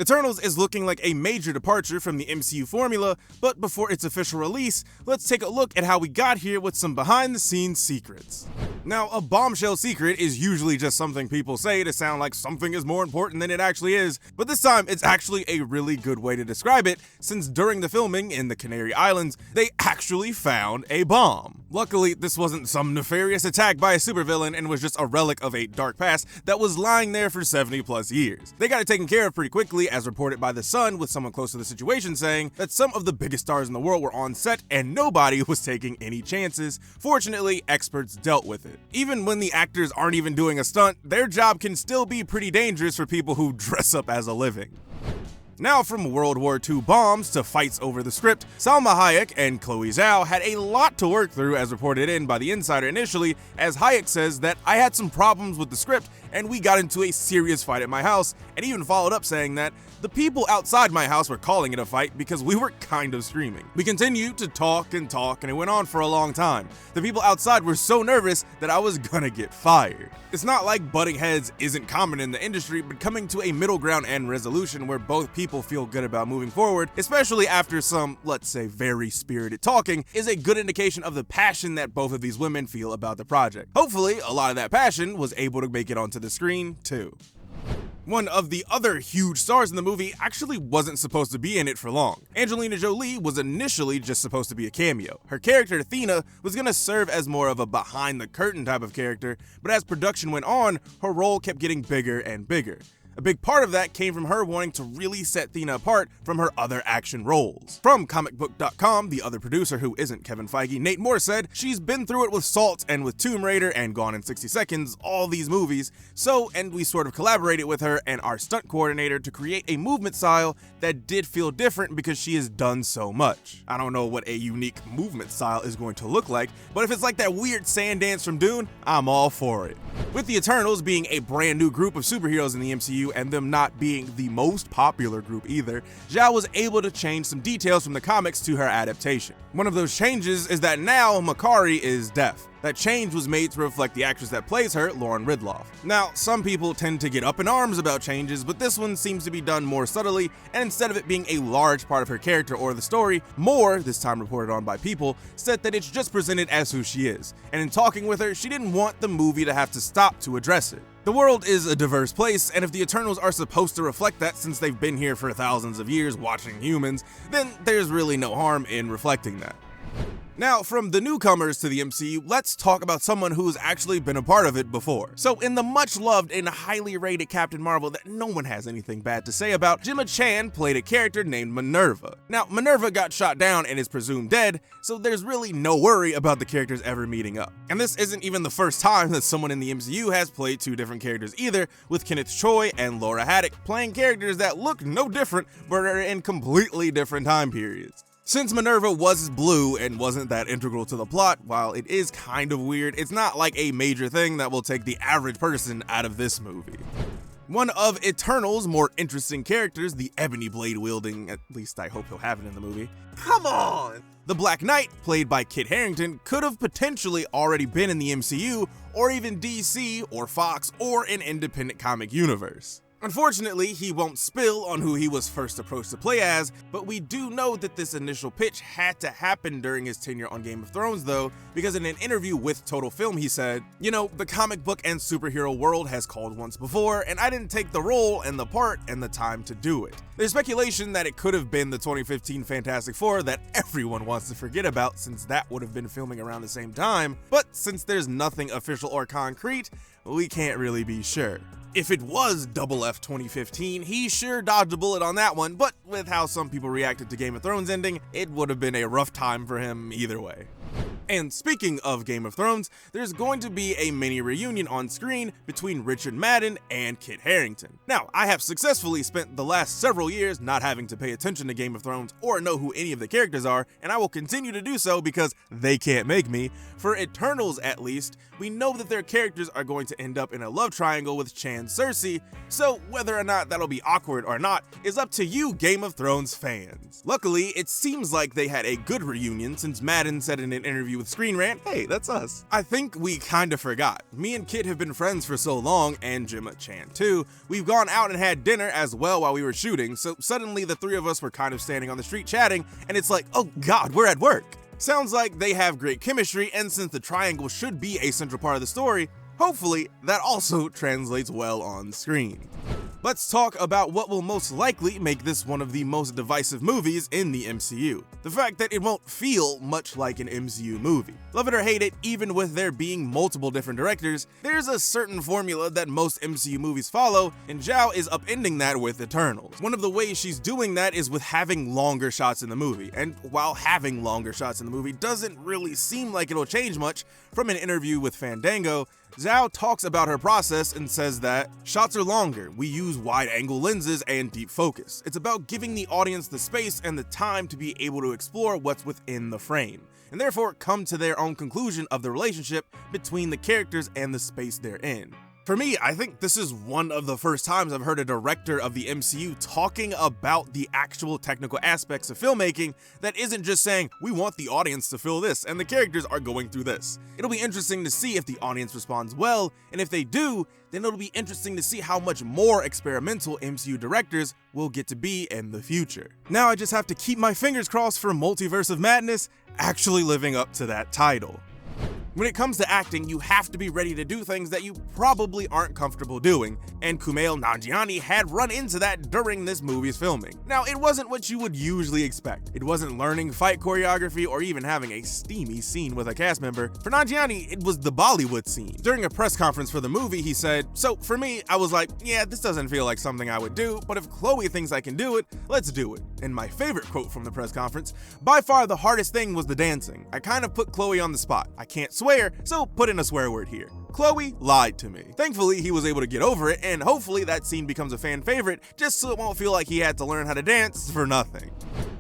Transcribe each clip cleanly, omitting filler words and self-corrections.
Eternals is looking like a major departure from the MCU formula, but before its official release, let's take a look at how we got here with some behind-the-scenes secrets. Now, a bombshell secret is usually just something people say to sound like something is more important than it actually is, but this time it's actually a really good way to describe it, since during the filming in the Canary Islands, they actually found a bomb. Luckily, this wasn't some nefarious attack by a supervillain and was just a relic of a dark past that was lying there for 70 plus years. They got it taken care of pretty quickly, as reported by The Sun, with someone close to the situation saying that some of the biggest stars in the world were on set and nobody was taking any chances. Fortunately, experts dealt with it. Even when the actors aren't even doing a stunt, their job can still be pretty dangerous for people who dress up as a living. Now, from World War II bombs to fights over the script, Salma Hayek and Chloe Zhao had a lot to work through, as reported in by The Insider initially, as Hayek says that I had some problems with the script and we got into a serious fight at my house, and even followed up saying that the people outside my house were calling it a fight because we were kind of screaming. We continued to talk and it went on for a long time. The people outside were so nervous that I was gonna get fired. It's not like butting heads isn't common in the industry, but coming to a middle ground and resolution where both people feel good about moving forward, especially after some, let's say, very spirited talking, is a good indication of the passion that both of these women feel about the project. Hopefully, a lot of that passion was able to make it onto the screen, too. One of the other huge stars in the movie actually wasn't supposed to be in it for long. Angelina Jolie was initially just supposed to be a cameo. Her character, Thena, was going to serve as more of a behind-the-curtain type of character, but as production went on, her role kept getting bigger and bigger. A big part of that came from her wanting to really set Thena apart from her other action roles. From comicbook.com, the other producer who isn't Kevin Feige, Nate Moore, said she's been through it with Salt and with Tomb Raider and Gone in 60 Seconds, all these movies, and we sort of collaborated with her and our stunt coordinator to create a movement style that did feel different because she has done so much. I don't know what a unique movement style is going to look like, but if it's like that weird sand dance from Dune, I'm all for it. With the Eternals being a brand new group of superheroes in the MCU and them not being the most popular group either, Zhao was able to change some details from the comics to her adaptation. One of those changes is that now Makkari is deaf. That change was made to reflect the actress that plays her, Lauren Ridloff. Now, some people tend to get up in arms about changes, but this one seems to be done more subtly, and instead of it being a large part of her character or the story, Moore, this time reported on by People, said that it's just presented as who she is, and in talking with her, she didn't want the movie to have to stop to address it. The world is a diverse place, and if the Eternals are supposed to reflect that since they've been here for thousands of years watching humans, then there's really no harm in reflecting that. Now, from the newcomers to the MCU, let's talk about someone who's actually been a part of it before. So in the much-loved and highly rated Captain Marvel that no one has anything bad to say about, Gemma Chan played a character named Minerva. Now, Minerva got shot down and is presumed dead, so there's really no worry about the characters ever meeting up. And this isn't even the first time that someone in the MCU has played two different characters either, with Kenneth Choi and Laura Haddock playing characters that look no different, but are in completely different time periods. Since Minerva was blue and wasn't that integral to the plot, while it is kind of weird, it's not like a major thing that will take the average person out of this movie. One of Eternal's more interesting characters, the ebony blade wielding, at least I hope he'll have it in the movie. Come on! The Black Knight, played by Kit Harington, could have potentially already been in the MCU, or even DC, or Fox, or an independent comic universe. Unfortunately, he won't spill on who he was first approached to play as, but we do know that this initial pitch had to happen during his tenure on Game of Thrones though, because in an interview with Total Film he said, "You know, the comic book and superhero world has called once before, and I didn't take the role and the part and the time to do it." There's speculation that it could have been the 2015 Fantastic Four that everyone wants to forget about since that would have been filming around the same time, but since there's nothing official or concrete, we can't really be sure. If it was Double F 2015, he sure dodged a bullet on that one, but with how some people reacted to Game of Thrones ending, it would have been a rough time for him either way. And speaking of Game of Thrones, there's going to be a mini reunion on screen between Richard Madden and Kit Harington. Now, I have successfully spent the last several years not having to pay attention to Game of Thrones or know who any of the characters are, and I will continue to do so because they can't make me. For Eternals at least, we know that their characters are going to end up in a love triangle with Chan Cersei, so whether or not that'll be awkward or not is up to you Game of Thrones fans. Luckily, it seems like they had a good reunion since Madden said in an interview with ScreenRant. Hey, that's us. I think we kinda forgot. Me and Kit have been friends for so long, and Gemma-chan too. We've gone out and had dinner as well while we were shooting, so suddenly the three of us were kind of standing on the street chatting, and it's like, oh god, we're at work. Sounds like they have great chemistry, and since the triangle should be a central part of the story, hopefully that also translates well on screen. Let's talk about what will most likely make this one of the most divisive movies in the MCU. The fact that it won't feel much like an MCU movie. Love it or hate it, even with there being multiple different directors, there's a certain formula that most MCU movies follow, and Zhao is upending that with Eternals. One of the ways she's doing that is with having longer shots in the movie, and while having longer shots in the movie doesn't really seem like it'll change much, from an interview with Fandango, Zhao talks about her process and says that shots are longer, we use wide-angle lenses and deep focus. It's about giving the audience the space and the time to be able to explore what's within the frame, and therefore come to their own conclusion of the relationship between the characters and the space they're in. For me, I think this is one of the first times I've heard a director of the MCU talking about the actual technical aspects of filmmaking that isn't just saying, we want the audience to feel this and the characters are going through this. It'll be interesting to see if the audience responds well, and if they do, then it'll be interesting to see how much more experimental MCU directors will get to be in the future. Now I just have to keep my fingers crossed for Multiverse of Madness actually living up to that title. When it comes to acting, you have to be ready to do things that you probably aren't comfortable doing, and Kumail Nanjiani had run into that during this movie's filming. Now, it wasn't what you would usually expect. It wasn't learning fight choreography or even having a steamy scene with a cast member. For Nanjiani, it was the Bollywood scene. During a press conference for the movie, he said, "So for me, I was like, yeah, this doesn't feel like something I would do, but if Chloe thinks I can do it, let's do it." And my favorite quote from the press conference, "By far the hardest thing was the dancing. I kind of put Chloe on the spot. I can't swear, so put in a swear word here. Chloe lied to me." Thankfully, he was able to get over it, and hopefully that scene becomes a fan favorite, just so it won't feel like he had to learn how to dance for nothing.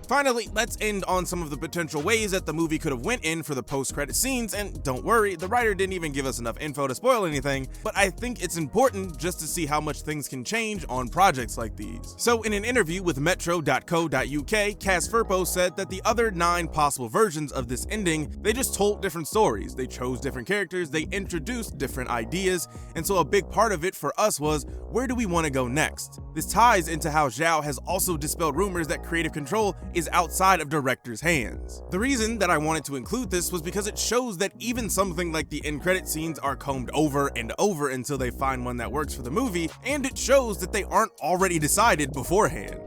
Finally, let's end on some of the potential ways that the movie could have went in for the post-credit scenes, and don't worry, the writer didn't even give us enough info to spoil anything, but I think it's important just to see how much things can change on projects like these. So in an interview with metro.co.uk, Cass Furpo said that the other 9 possible versions of this ending, they just told different stories, they chose different characters, they introduced different ideas, and so a big part of it for us was, where do we want to go next? This ties into how Zhao has also dispelled rumors that creative control is outside of directors' hands. The reason that I wanted to include this was because it shows that even something like the end credit scenes are combed over and over until they find one that works for the movie, and it shows that they aren't already decided beforehand.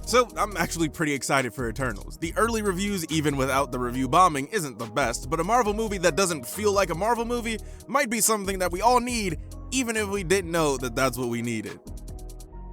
So I'm actually pretty excited for Eternals. The early reviews, even without the review bombing, isn't the best, but a Marvel movie that doesn't feel like a Marvel movie might be something that we all need, even if we didn't know that that's what we needed.